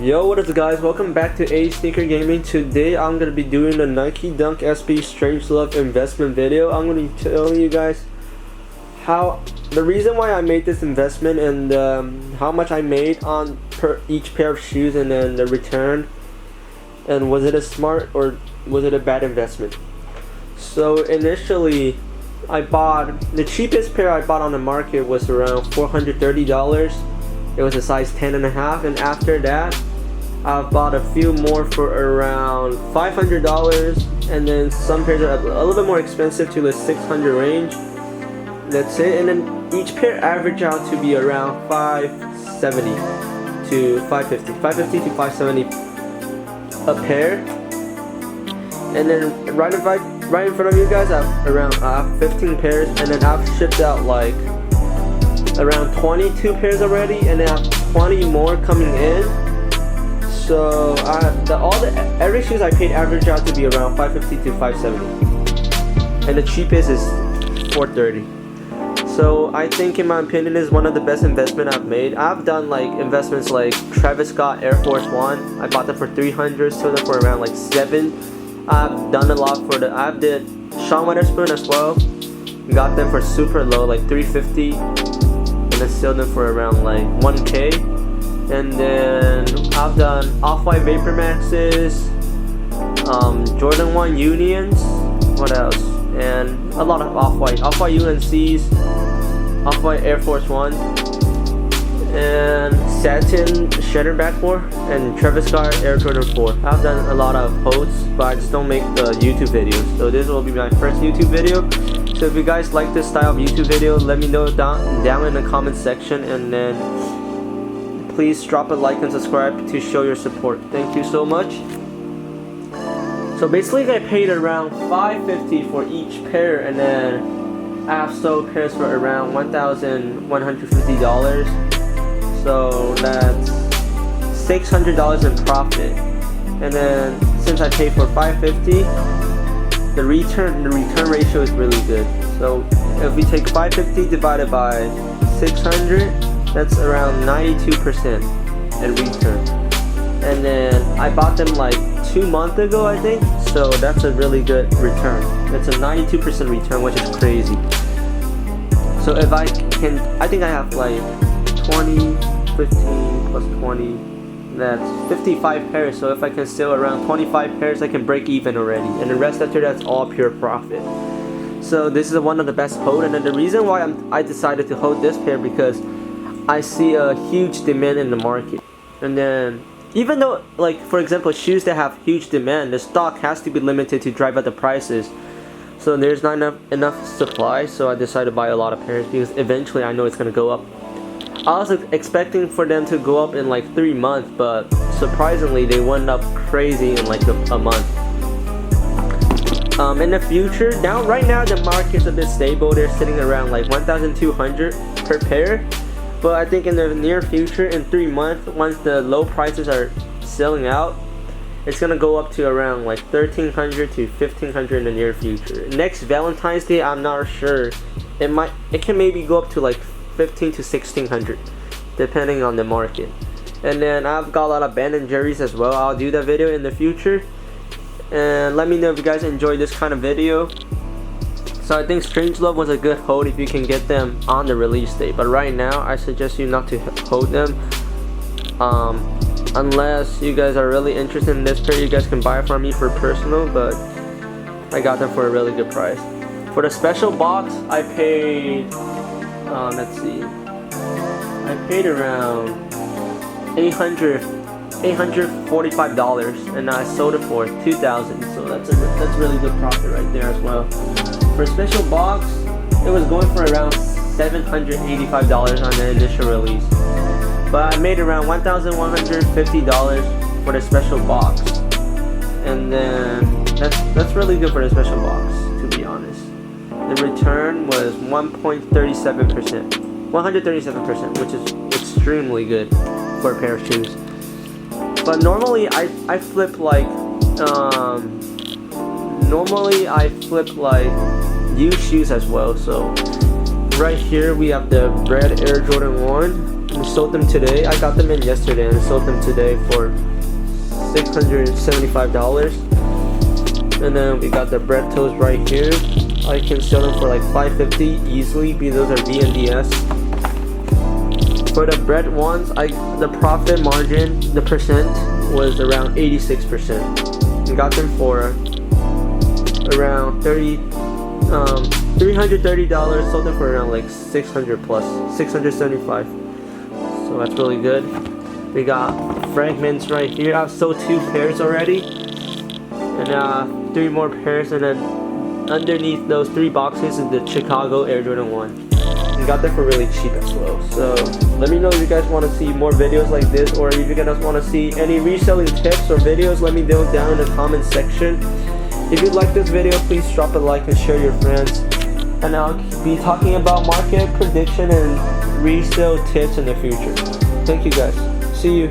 Yo, what is up guys, welcome back to A Sneaker Gaming. Today I'm going to be doing the Nike Dunk SB Strangelove investment video. I'm going to be telling you guys how the reason why I made this investment and how much I made on each pair of shoes, and then the return, and was it a smart or was it a bad investment. So initially I bought the cheapest pair I bought on the market was around $430. It was a size 10.5, and after that I've bought a few more for around $500, and then some pairs are a little bit more expensive to the $600 range. That's it. And then each pair average out to be around $570 to $550 to $570 a pair. And then right in front of you guys I have 15 pairs, and then I've shipped out like around 22 pairs already, and then I have 20 more coming in. So every shoes I paid average out to be around $550 to $570, and the cheapest is $430. So I think, in my opinion, is one of the best investment I've made. I've done like investments like Travis Scott Air Force One. I bought them for $300, sold them for around like $7. I've done a lot for I did Sean Weatherspoon as well. Got them for super low, like $350. And I sold them for around like $1K. And then I've done Off-White Vapor Maxes, Jordan 1 Unions, what else? And a lot of Off-White UNCs, Off-White Air Force One, and Satin Shedderback 4, and Travis Scott Air Jordan 4. I've done a lot of posts, but I just don't make the YouTube videos. So this will be my first YouTube video. So if you guys like this style of YouTube video, let me know down in the comment section, and then please drop a like and subscribe to show your support. Thank you so much. So basically I paid around $550 for each pair, and then I have sold pairs for around $1,150. So that's $600 in profit. And then since I paid for $550, the return ratio is really good. So if we take $550 divided by 600, that's around 92% in return. And then I bought them like 2 months ago, I think. So that's a really good return. That's a 92% return, which is crazy. So if I think I have like 20, 15 plus 20. That's 55 pairs. So if I can sell around 25 pairs, I can break even already, and the rest after that's all pure profit. So this is one of the best hold. And then the reason why I decided to hold this pair, because I see a huge demand in the market. And then even though, like for example, shoes that have huge demand, the stock has to be limited to drive up the prices. So there's not enough supply, so I decided to buy a lot of pairs, because eventually I know it's gonna go up. I was expecting for them to go up in like 3 months, but surprisingly they went up crazy in like a month. In the future, right now the market's a bit stable. They're sitting around like 1,200 per pair. But I think in the near future, in 3 months, once the low prices are selling out, it's gonna go up to around like 1,300 to 1,500 in the near future. Next Valentine's Day, I'm not sure. It can maybe go up to like 1,500 to 1,600, depending on the market. And then I've got a lot of Ben & Jerry's as well. I'll do that video in the future. And let me know if you guys enjoyed this kind of video. So I think Strangelove was a good hold if you can get them on the release date. But right now, I suggest you not to hold them. Unless you guys are really interested in this pair, you guys can buy it from me for personal. But I got them for a really good price. For the special box, I paid, let's see, I paid around $845, and I sold it for $2,000. So that's really good profit right there as well. For a special box, it was going for around $785 on the initial release, but I made around $1,150 for the special box, and then that's really good for the special box, to be honest. The return was 137%, which is extremely good for a pair of shoes. But normally I flip like used shoes as well. So right here we have the red Air Jordan 1, We sold them today. I got them in yesterday and sold them today for $675. And then we got the bread toast right here. I can sell them for like $550 easily because those are VNDS. For the bread ones, the profit margin, the percent was around 86%. We got them for around $330. Sold them for around like 600 plus, 675. So that's really good. We got fragments right here. I've sold 2 pairs already, and 3 more pairs, and then underneath those 3 boxes is the Chicago Air Jordan 1. We got them for really cheap as well. So let me know if you guys want to see more videos like this, or if you guys want to see any reselling tips or videos. Let me know down in the comment section. If you like this video, please drop a like and share your friends. And I'll be talking about market prediction and resale tips in the future. Thank you guys. See you.